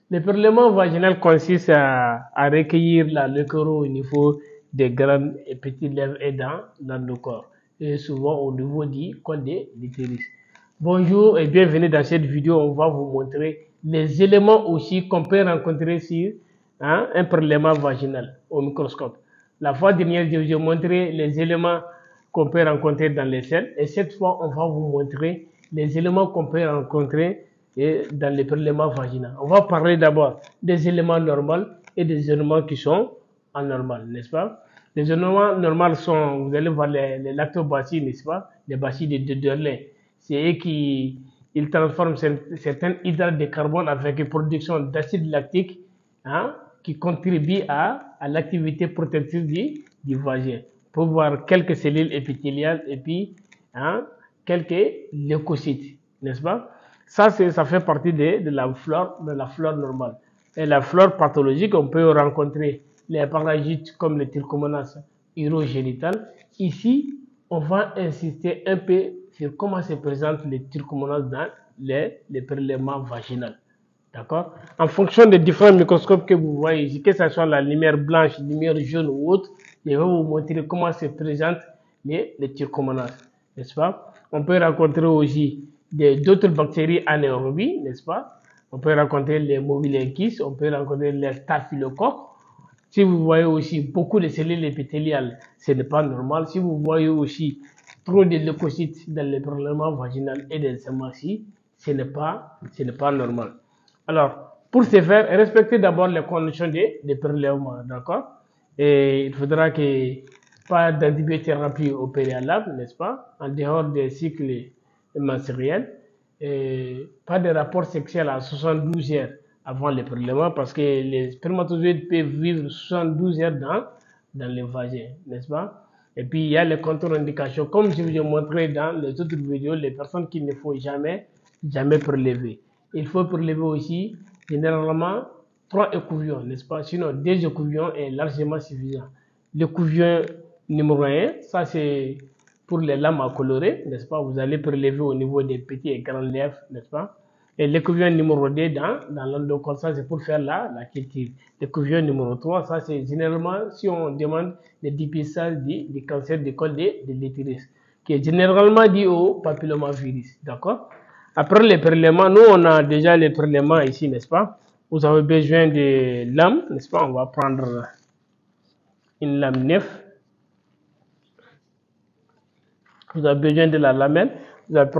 Le prélèvement vaginal consiste à recueillir la leucéro au niveau des grandes et petites lèvres et dans le corps, et souvent au niveau du col de l'utérus. Bonjour et bienvenue dans cette vidéo. On va vous montrer les éléments aussi qu'on peut rencontrer sur un prélèvement vaginal au microscope. La fois dernière, je vous ai montré les éléments qu'on peut rencontrer dans les selles, et cette fois, on va vous montrer les éléments qu'on peut rencontrer dans les prélèvements vaginaux. On va parler d'abord des éléments normaux et des éléments qui sont anormaux, n'est-ce pas? Les éléments normaux sont, vous allez voir les lactobacilles, n'est-ce pas? Les bacilles de Döderlin. C'est eux qui ils transforment certains hydrates de carbone avec une production d'acide lactique qui contribue à l'activité protective du vagin. Pour voir quelques cellules épithéliales et puis quelques leucocytes, n'est-ce pas? Ça fait partie de la flore normale. Et la flore pathologique, on peut rencontrer les parasites comme le trichomonas urogénital. Ici, on va insister un peu sur comment se présentent les trichomonas dans les prélèvements vaginaux. D'accord? En fonction des différents microscopes que vous voyez ici, que ce soit la lumière blanche, lumière jaune ou autre, je vais vous montrer comment se présentent les trichomonas, n'est-ce pas? On peut rencontrer aussi d'autres bactéries anaérobies, n'est-ce pas? On peut rencontrer les Mobilenchis, on peut rencontrer les staphylocoques. Si vous voyez aussi beaucoup de cellules épithéliales, ce n'est pas normal. Si vous voyez aussi trop de leucocytes dans le prélèvement vaginal et des hémorragies, ce n'est pas normal. Alors, pour ce faire, respectez d'abord les conditions de prélèvement, d'accord? Et il faudra que pas d'antibiothérapie au préalable, n'est-ce pas? En dehors des cycles menstruels, et pas de rapport sexuel à 72 heures avant le prélèvement parce que les spermatozoïdes peuvent vivre 72 heures dans le vagin, n'est-ce pas? Et puis il y a les contre-indications, comme je vous ai montré dans les autres vidéos, les personnes qu'il ne faut jamais prélever. Il faut prélever aussi généralement 3 écouvillons, n'est-ce pas? Sinon, 2 écouvillons est largement suffisant. L'écouvillon numéro 1, ça c'est pour les lames à colorer, n'est-ce pas? Vous allez prélever au niveau des petits et grandes lèvres, n'est-ce pas? Et l'écouvillon numéro 2 dans l'endocolle, ça c'est pour faire la culture. L'écouvillon numéro 3, ça c'est généralement si on demande le dépistage du cancer du col de l'utérus, qui est généralement dû au papillomavirus, d'accord? Après les prélèvements, nous on a déjà les prélèvements ici, n'est-ce pas? Vous avez besoin de lames, n'est-ce pas? On va prendre une lame neuve. Vous avez besoin de la lamelle, vous avez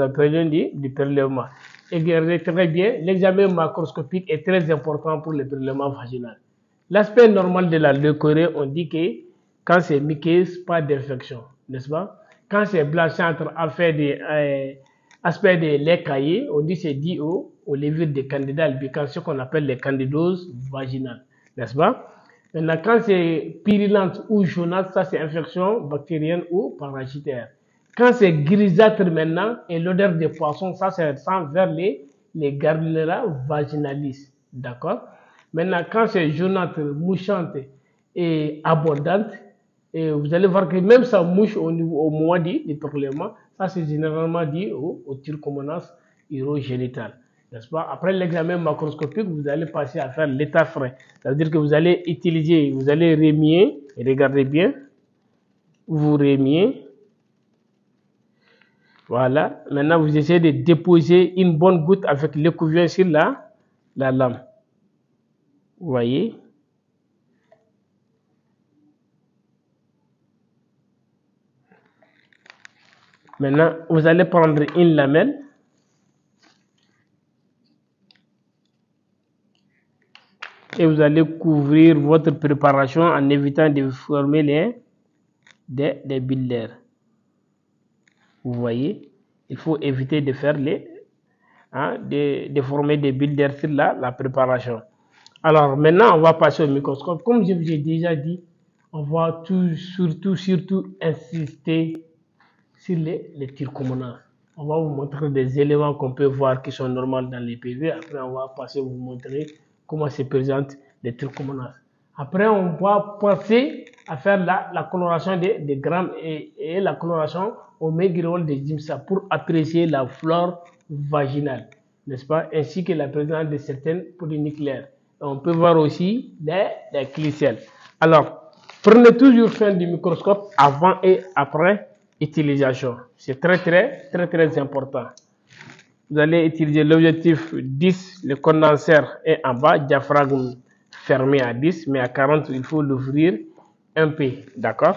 besoin du prélèvement. Et regardez très bien, l'examen macroscopique est très important pour le prélèvement vaginal. L'aspect normal de la leucorrhée, on dit que quand c'est muqueuse, pas d'infection, n'est-ce pas? Quand c'est blanchâtre, aspect de lait caillé, on dit c'est dû aux levures de candidats albicans, ce qu'on appelle les candidoses vaginales, n'est-ce pas? Maintenant, quand c'est purulente ou jaunâtre, ça c'est infection bactérienne ou parasitaire. Quand c'est grisâtre maintenant et l'odeur de poisson, ça c'est vers les Gardnerella vaginalis. D'accord? Maintenant, quand c'est jaunâtre, mouchante et abondante, et vous allez voir que même ça mouche au moment du prélèvement, ça c'est généralement dit au trichomonas urogénital. N'est-ce pas? Après l'examen macroscopique, vous allez passer à faire l'état frais. Ça veut dire que vous allez utiliser, vous allez remuer, et regardez bien, vous remuez. Voilà. Maintenant, vous essayez de déposer une bonne goutte avec l'écouvillon sur la lame. Vous voyez? Maintenant, vous allez prendre une lamelle. Et vous allez couvrir votre préparation en évitant de former des bulles d'air. Vous voyez, il faut éviter de faire de former des bulles d'air sur la préparation. Alors maintenant, on va passer au microscope. Comme je vous ai déjà dit, on va surtout insister sur les trichomonas. On va vous montrer des éléments qu'on peut voir qui sont normaux dans les PV. Après, on va passer vous montrer comment se présentent les trichomonas. Après, on va passer à faire la coloration des grammes et la coloration au méguirol des IMSA pour apprécier la flore vaginale. n'est-ce pas, ainsi que la présence de certaines polynucléaires. On peut voir aussi les glycelles. Alors, prenez toujours soin du microscope avant et après utilisation. C'est très important. Vous allez utiliser l'objectif 10, le condenseur est en bas, diaphragme fermé à 10, mais à 40, il faut l'ouvrir un peu, d'accord?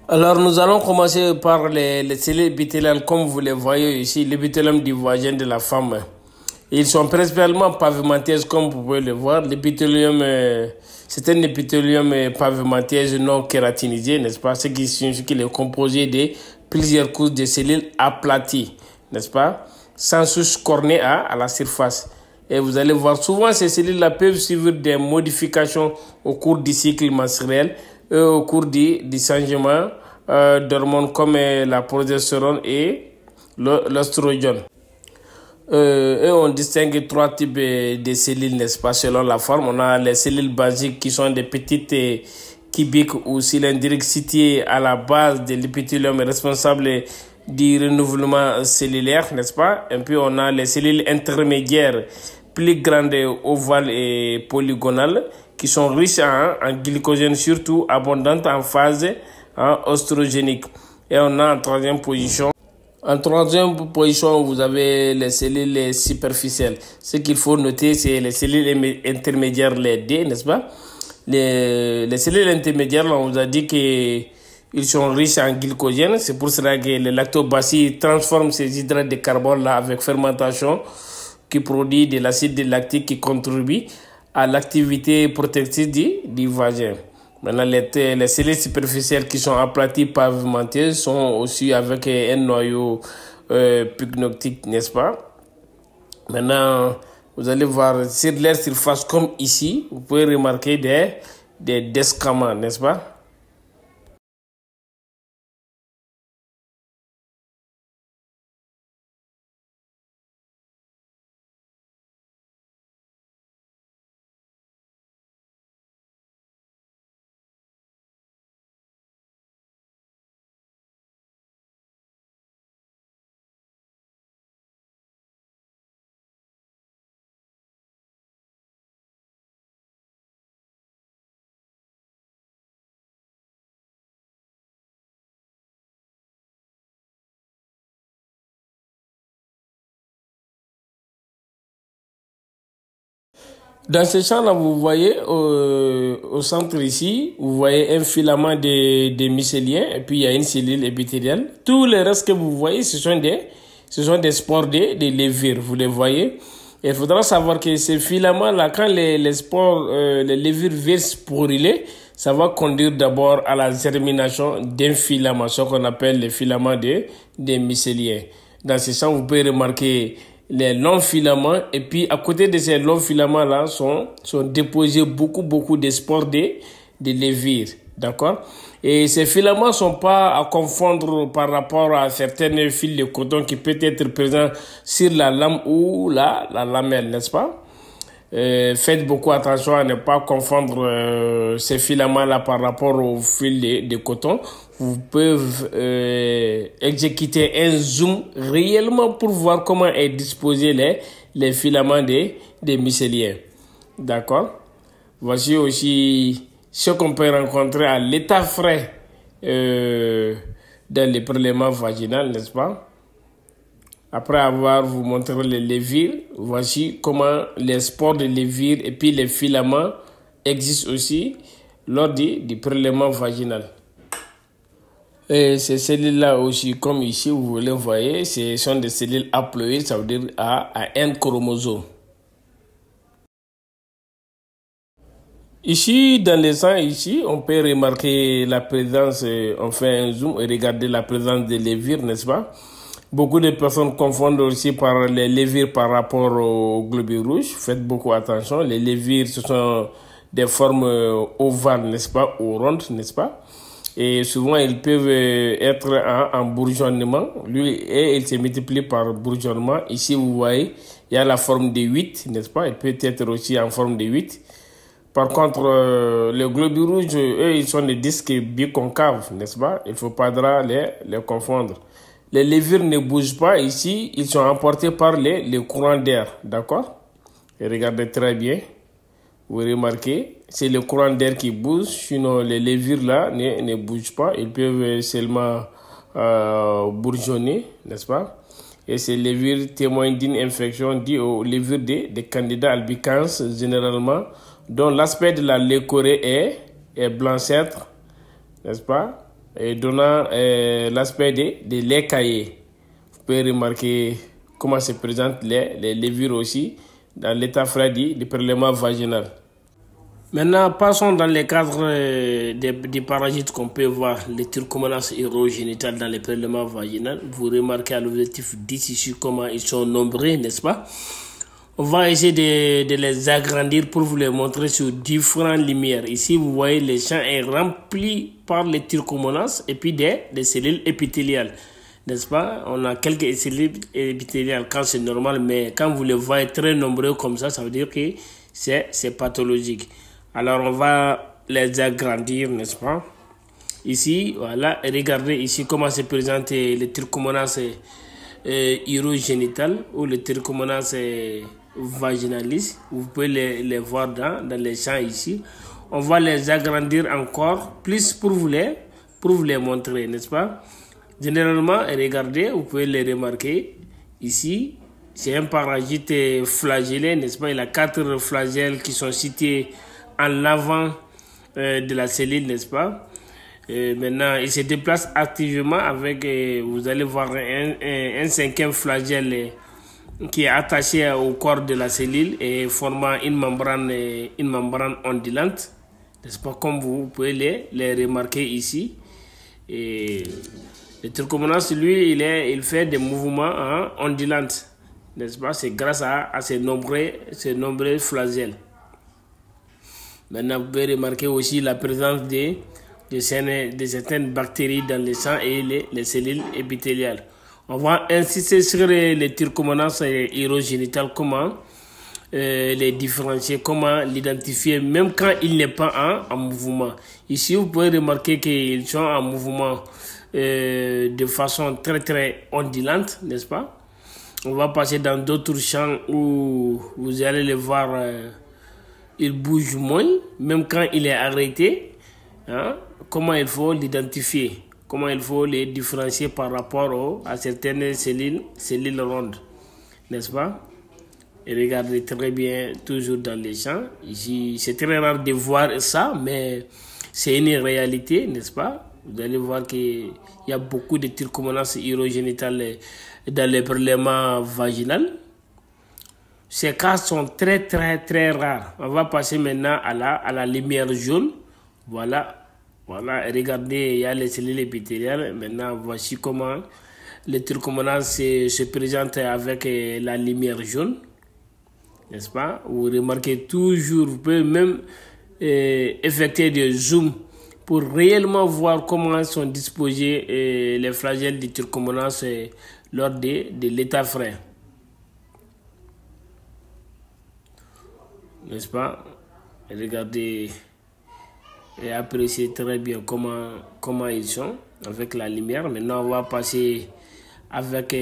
Alors, nous allons commencer par les cellules épithéliales, comme vous les voyez ici, l'épithélium du vagin de la femme. Ils sont principalement pavimenteuses, comme vous pouvez le voir. L'épithélium, c'est un épithélium pavimenteuse non kératinisé, n'est-ce pas? Ce qui signifie qu'il est composé de plusieurs couches de cellules aplaties, n'est-ce pas? Sans souche cornée à la surface. Et vous allez voir, souvent ces cellules-là peuvent suivre des modifications au cours du cycle menstruel et au cours du changement d'hormones comme la progestérone et l'oestrogène. Et on distingue trois types de cellules, n'est-ce pas, selon la forme. On a les cellules basiques qui sont des petites cubiques ou cylindriques situées à la base de l'épithélium responsable du renouvellement cellulaire, n'est-ce pas? Et puis on a les cellules intermédiaires plus grandes, ovales et polygonales qui sont riches en glycogène, surtout abondantes en phase oestrogénique. Et on a en troisième position, vous avez les cellules superficielles. Ce qu'il faut noter, c'est les cellules intermédiaires, les D, n'est-ce pas? Les cellules intermédiaires, là, on vous a dit qu'ils sont riches en glycogène. C'est pour cela que le lactobacille transforme ces hydrates de carbone là avec fermentation qui produit de l'acide lactique qui contribue à l'activité protectrice du vagin. Maintenant, les cellules superficielles qui sont aplaties pavimenteuses sont aussi avec un noyau pycnotique, n'est-ce pas? Maintenant, vous allez voir sur leur surface comme ici, vous pouvez remarquer des descamants, n'est-ce pas? Dans ce champ-là, vous voyez au centre ici, vous voyez un filament de mycélien et puis il y a une cellule épithéliale. Tout le reste que vous voyez, ce sont des spores de levure, vous les voyez. Et il faudra savoir que ces filaments-là, quand les spores, les levures viennent sporyler, ça va conduire d'abord à la germination d'un filament, ce qu'on appelle les filaments des mycéliens. Dans ce champ, vous pouvez remarquer les longs filaments et puis à côté de ces longs filaments là sont déposés beaucoup de spores de levure, d'accord? Et ces filaments sont pas à confondre par rapport à certains fils de coton qui peut être présents sur la lame ou la lamelle, n'est-ce pas? Faites beaucoup attention à ne pas confondre ces filaments-là par rapport aux fils de coton. Vous pouvez exécuter un zoom réellement pour voir comment est disposé les filaments des mycéliens. D'accord? Voici aussi ce qu'on peut rencontrer à l'état frais dans les prélèvements vaginaux, n'est-ce pas? Après avoir vous montré les levures, voici comment les spores de levure et puis les filaments existent aussi lors du prélèvement vaginal. Et ces cellules-là aussi, comme ici, vous les voyez, ce sont des cellules haploïdes, ça veut dire à un chromosome. Ici, dans le sang, ici, on peut remarquer la présence, on fait un zoom et regarder la présence des levures, n'est-ce pas? Beaucoup de personnes confondent aussi par les levures par rapport aux globules rouges. Faites beaucoup attention. Les levures, ce sont des formes ovales, n'est-ce pas, ou rondes, n'est-ce pas? Et souvent, ils peuvent être en bourgeonnement. Et ils se multiplient par bourgeonnement. Ici, vous voyez, il y a la forme de 8, n'est-ce pas? Il peut être aussi en forme de 8. Par contre, les globules rouges, eux, ils sont des disques biconcaves, n'est-ce pas? Il ne faut pas les confondre. Les levures ne bougent pas ici, ils sont emportés par les courants d'air, d'accord? Et regardez très bien, vous remarquez, c'est le courant d'air qui bouge, sinon les levures là ne bougent pas, ils peuvent seulement bourgeonner, n'est-ce pas? Et ces levures témoignent d'une infection due aux levures des candidats albicans généralement, dont l'aspect de la leucorrhée est blanchâtre, n'est-ce pas? Et donnant l'aspect des laits caillés. Vous pouvez remarquer comment se présentent les levures aussi dans l'état frais du prélèvement vaginal. Maintenant, passons dans les cadres des parasites qu'on peut voir, les trichomonas urogénitales dans les prélèvements vaginaux. Vous remarquez à l'objectif 10 ici comment ils sont nombreux, n'est-ce pas? On va essayer de les agrandir pour vous les montrer sur différentes lumières. Ici, vous voyez, le champ est rempli par les trichomonas et puis des cellules épithéliales. N'est-ce pas? On a quelques cellules épithéliales quand c'est normal, mais quand vous les voyez très nombreux comme ça veut dire que c'est pathologique. Alors, on va les agrandir, n'est-ce pas? Ici, voilà, regardez ici comment se présentent les trichomonas urogénitales ou les trichomonas vaginalis. Vous pouvez les voir dans les champs ici. On va les agrandir encore plus pour vous les montrer, n'est-ce pas? Généralement, regardez, vous pouvez les remarquer ici. C'est un parasite flagellé, n'est-ce pas? Il a 4 flagelles qui sont cités en avant de la cellule, n'est-ce pas? Maintenant, il se déplace activement avec, vous allez voir un 5e flagelle qui est attaché au corps de la cellule et formant une membrane ondulante, n'est-ce pas? Comme vous pouvez les remarquer ici. Et le trichomonas, lui, il fait des mouvements ondulants, n'est-ce pas? C'est grâce à ces nombreux flagelles. Maintenant, vous pouvez remarquer aussi la présence de certaines bactéries dans le sang et les cellules épithéliales. On va insister sur les trichomonas urogénitales, comment les différencier, comment l'identifier, même quand il n'est pas en mouvement. Ici, vous pouvez remarquer qu'ils sont en mouvement de façon très très ondulante, n'est-ce pas? On va passer dans d'autres champs où vous allez les voir, il bouge moins, même quand il est arrêté. Comment il faut l'identifier, comment il faut les différencier par rapport à certaines cellules rondes, n'est-ce pas? Et regardez très bien, toujours dans les champs. Ici, c'est très rare de voir ça, mais c'est une réalité, n'est-ce pas? Vous allez voir qu'il y a beaucoup de trichomonas urogénitales dans les prélèvements vaginaux. Ces cas sont très très très rares. On va passer maintenant à la lumière jaune. Voilà, regardez, il y a les cellules épithéliales. Maintenant, voici comment les trichomonas se présentent avec la lumière jaune. N'est-ce pas? Vous remarquez toujours, vous pouvez même effectuer des zooms pour réellement voir comment sont disposés les flagelles du trichomonas lors de l'état frais. N'est-ce pas? Regardez et appréciez très bien comment ils sont avec la lumière. Maintenant, on va passer avec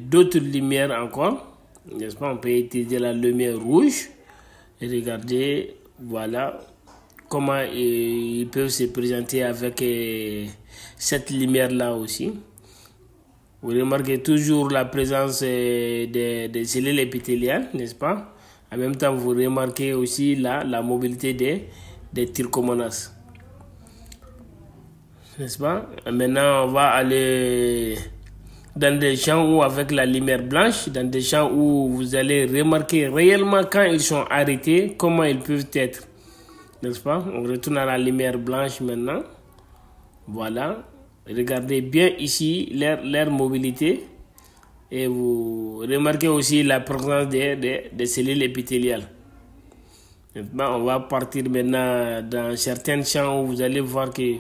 d'autres lumières encore. N'est-ce pas? On peut utiliser la lumière rouge. Et regardez, voilà comment ils peuvent se présenter avec cette lumière-là aussi. Vous remarquez toujours la présence des cellules épithéliales, n'est-ce pas? En même temps, vous remarquez aussi la mobilité des trichomonas. N'est-ce pas? Maintenant, on va aller dans des champs où avec la lumière blanche, dans des champs où vous allez remarquer réellement quand ils sont arrêtés, comment ils peuvent être. N'est-ce pas? On retourne à la lumière blanche maintenant. Voilà. Regardez bien ici leur mobilité. Et vous remarquez aussi la présence des cellules épithéliales. Maintenant, on va partir maintenant dans certains champs où vous allez voir que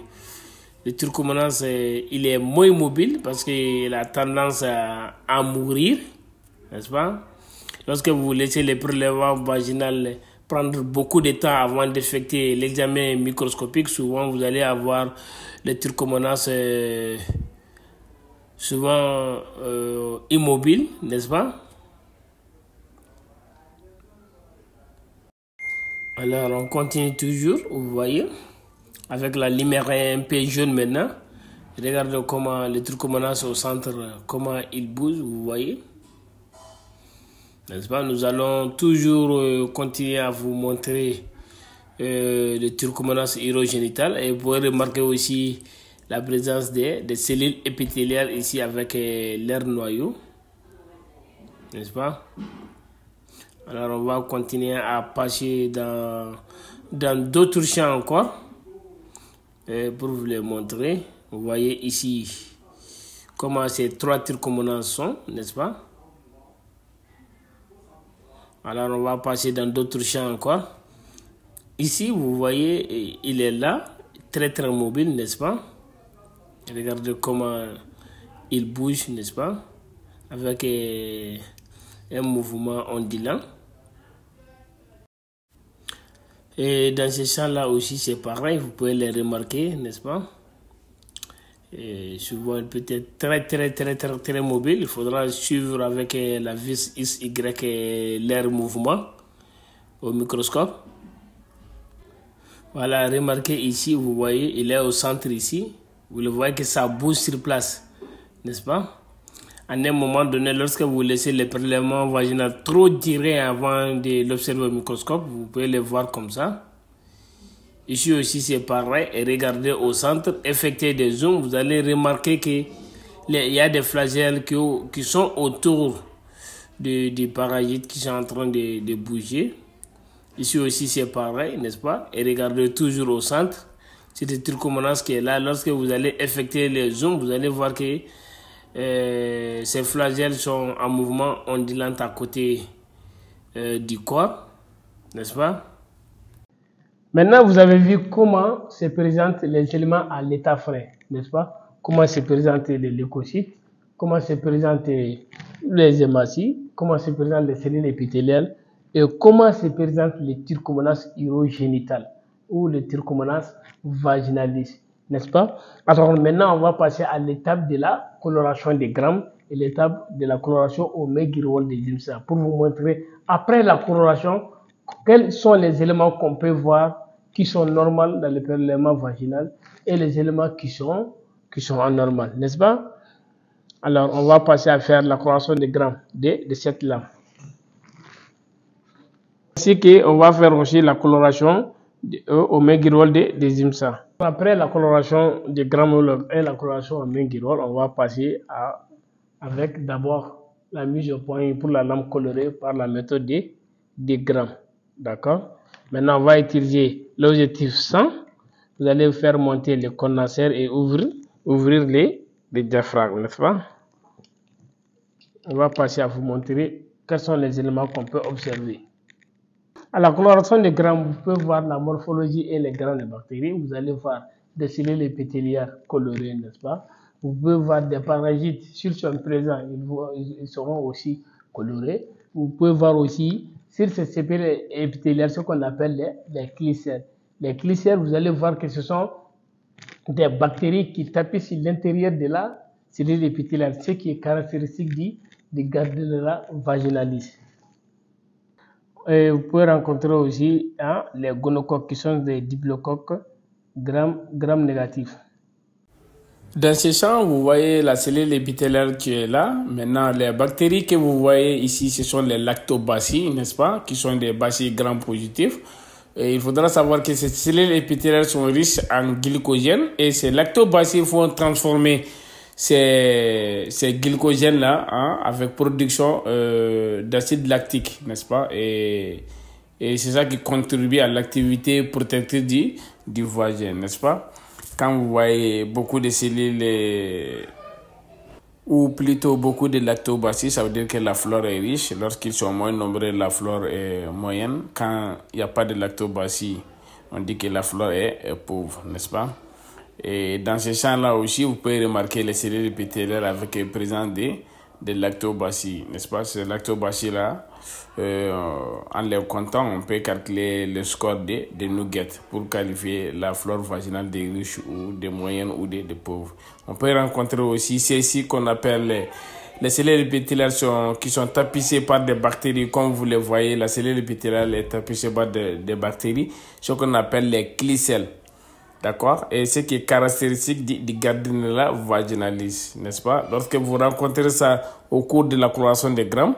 le trichomonas il est moins mobile parce qu'il a tendance à mourir, n'est-ce pas? Lorsque vous laissez les prélèvements vaginaux prendre beaucoup de temps avant d'effectuer l'examen microscopique. Souvent, vous allez avoir les trichomonas souvent immobiles, n'est-ce pas? Alors, on continue toujours, vous voyez, avec la lumière un peu jaune maintenant. Regardez comment les trichomonas au centre, comment ils bougent, vous voyez. N'est-ce pas? Nous allons toujours continuer à vous montrer les trichomonas urogénitales. Et vous pouvez remarquer aussi la présence des cellules épithéliales ici avec leur noyau. N'est-ce pas? Alors on va continuer à passer dans d'autres champs encore pour vous les montrer. Vous voyez ici comment ces 3 trichomonas sont, n'est-ce pas? Alors on va passer dans d'autres champs encore. Ici vous voyez il est là, très mobile, n'est-ce pas? Regardez comment il bouge, n'est-ce pas? Avec un mouvement ondulant. Et dans ces champs-là aussi, c'est pareil, vous pouvez les remarquer, n'est-ce pas? Et souvent, il peut être très mobile. Il faudra suivre avec la vis XY leur mouvement au microscope. Voilà, remarquez ici, vous voyez, il est au centre ici. Vous le voyez que ça bouge sur place, n'est-ce pas? À un moment donné, lorsque vous laissez les prélèvements vaginaux trop durer avant de l'observer au microscope, vous pouvez les voir comme ça. Ici aussi, c'est pareil. Et regardez au centre, effectuez des zooms, vous allez remarquer qu'il y a des flagelles qui sont autour des parasites qui sont en train de bouger. Ici aussi, c'est pareil, n'est-ce pas? Et regardez toujours au centre. C'est le trichomonas qui est là. Lorsque vous allez effectuer les zooms, vous allez voir que ces flagelles sont en mouvement ondulant à côté du corps, n'est-ce pas? Maintenant, vous avez vu comment se présentent les éléments à l'état frais, n'est-ce pas? Comment se présentent les leucocytes, comment se présentent les hématies, comment se présentent les cellules épithéliales et comment se présentent les trichomonas urogénitales ou les trichomonas vaginalis, n'est-ce pas? Alors maintenant, on va passer à l'étape de la coloration des grammes et l'étape de la coloration au Meguiarol des IMSA pour vous montrer, après la coloration, quels sont les éléments qu'on peut voir qui sont normaux dans le prélèvement vaginal et les éléments qui sont anormaux, n'est-ce pas? Alors, on va passer à faire la coloration des grammes de cette lame. Ainsi qu'on va faire aussi la coloration au Meguiarol des IMSA. Après la coloration des grammes et la coloration au Meguiarol, on va passer avec d'abord la mise au point pour la lame colorée par la méthode des grammes. D'accord? Maintenant, on va utiliser l'objectif 100. Vous allez faire monter les condenseurs et ouvrir les diaphragmes, n'est-ce pas? On va passer à vous montrer quels sont les éléments qu'on peut observer. À la coloration des grammes, vous pouvez voir la morphologie et les grandes bactéries. Vous allez voir des cellules épithéliales colorées, n'est-ce pas? Vous pouvez voir des parasites, s'ils sont présents, ils seront aussi colorés. Vous pouvez voir aussi sur ces cellules épithéliales ce qu'on appelle les glycères. Les glycères, vous allez voir que ce sont des bactéries qui tapissent sur l'intérieur de la cellule épithéliale, ce qui est caractéristique du Gardnerella vaginalis. Et vous pouvez rencontrer aussi les gonocoques qui sont des diplocoques gram négatifs. Dans ce champ, vous voyez la cellule épithéliale qui est là. Maintenant, les bactéries que vous voyez ici, ce sont les lactobacilles, n'est-ce pas, qui sont des bacilles gram positifs. Et il faudra savoir que ces cellules épithéliales sont riches en glycogène et ces lactobacilles vont transformer ces glycogènes-là avec production d'acide lactique, n'est-ce pas? Et c'est ça qui contribue à l'activité protectrice du vagin, n'est-ce pas? Quand vous voyez beaucoup de cellules ou plutôt beaucoup de lactobacilles, ça veut dire que la flore est riche. Lorsqu'ils sont moins nombreux, la flore est moyenne. Quand il n'y a pas de lactobacilles, on dit que la flore est pauvre, n'est-ce pas? Et dans ce champ-là aussi, vous pouvez remarquer les cellules épithéliales avec présence des lactobacilles, n'est-ce pas? Ces lactobacilles-là, en les comptant, on peut calculer le score des nuggets pour qualifier la flore vaginale des riches ou des moyennes ou des pauvres. On peut rencontrer aussi celles-ci qu'on appelle les cellules épithéliales qui sont tapissées par des bactéries. Comme vous le voyez, la cellule épithéliale est tapissée par des bactéries, ce qu'on appelle les clicelles. D'accord? Et ce qui est caractéristique du Gardnerella vaginalis, n'est-ce pas? Lorsque vous rencontrez ça au cours de la coloration des grammes,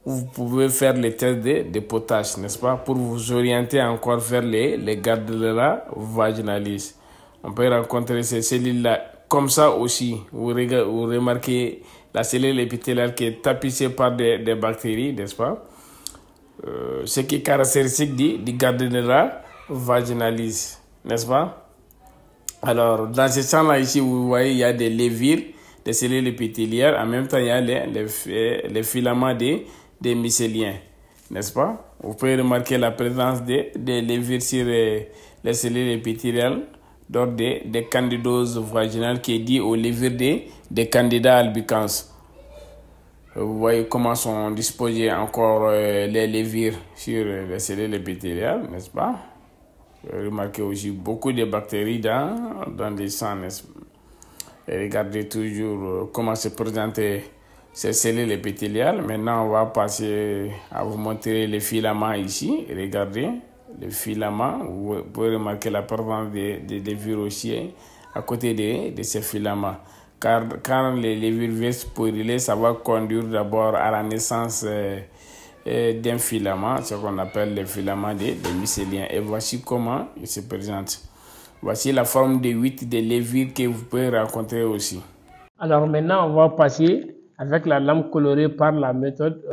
vous pouvez faire les tests de potasse, n'est-ce pas? Pour vous orienter encore vers les Gardnerella vaginalis. On peut rencontrer ces cellules-là comme ça aussi. Vous remarquez la cellule épithéliale qui est tapissée par des bactéries, n'est-ce pas? Ce qui est caractéristique du Gardnerella vaginalis, n'est-ce pas? Alors, dans ce champ-là, ici, vous voyez, il y a des levures, des cellules épithéliales. En même temps, il y a les filaments des mycéliens, n'est-ce pas? Vous pouvez remarquer la présence des levures sur les cellules épithéliales lors des candidoses vaginales qui est dit aux levures des candidats albicans. Vous voyez comment sont disposées encore les levures sur les cellules épithéliales, n'est-ce pas? Remarquez aussi beaucoup de bactéries dans les sangs. Et regardez toujours comment se présentent ces cellules épithéliales. Maintenant, on va passer à vous montrer les filaments ici. Regardez les filaments. Vous pouvez remarquer la présence des levures aussi à côté de ces filaments. Car quand les levures viennent spoiler, ça va conduire d'abord à la naissance d'un filament, ce qu'on appelle le filament des mycéliens. Et voici comment il se présente. Voici la forme de 8 des levures que vous pouvez rencontrer aussi. Alors maintenant, on va passer avec la lame colorée par la méthode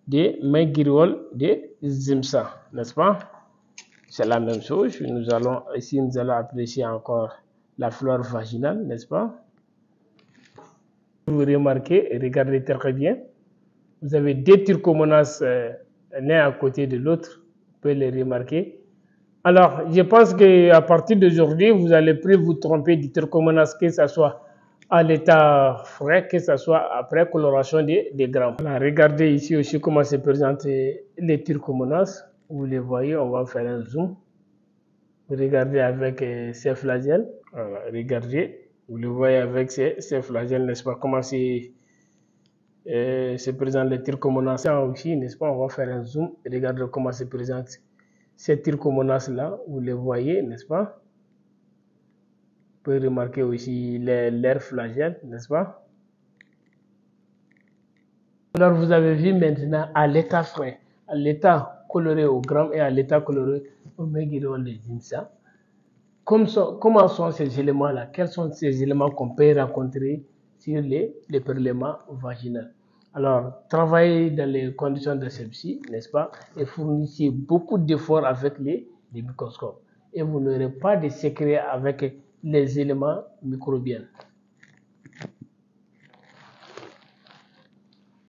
de McGirol de Zimsa, n'est-ce pas? C'est la même chose. Nous allons apprécier encore la flore vaginale, n'est-ce pas? Vous remarquez, regardez très bien. Vous avez deux trichomonas l'un à côté de l'autre. Vous pouvez les remarquer. Alors, je pense qu'à partir d'aujourd'hui, vous allez plus vous tromper du trichomonas, que ce soit à l'état frais, que ce soit après coloration des grammes. Alors, regardez ici aussi comment se présentent les trichomonas. Vous les voyez, on va faire un zoom. Regardez avec ces flagelles. Voilà, regardez, vous le voyez avec ces flagelles, n'est-ce pas? Comment se présente les trichomonas aussi, n'est-ce pas? On va faire un zoom. Regardez comment se présentent ces trichomonas là. Vous les voyez, n'est-ce pas? Vous pouvez remarquer aussi leurs flagelles, n'est-ce pas? Alors, vous avez vu maintenant à l'état frais, à l'état coloré au gramme et à l'état coloré au McGirol de Zimsa. Comment sont ces éléments-là? Quels sont ces éléments qu'on peut rencontrer sur les prélèvements vaginaux? Alors, travaillez dans les conditions de celle-ci, n'est-ce pas? Et fournissez beaucoup d'efforts avec les microscopes. Et vous n'aurez pas de secret avec les éléments microbiens.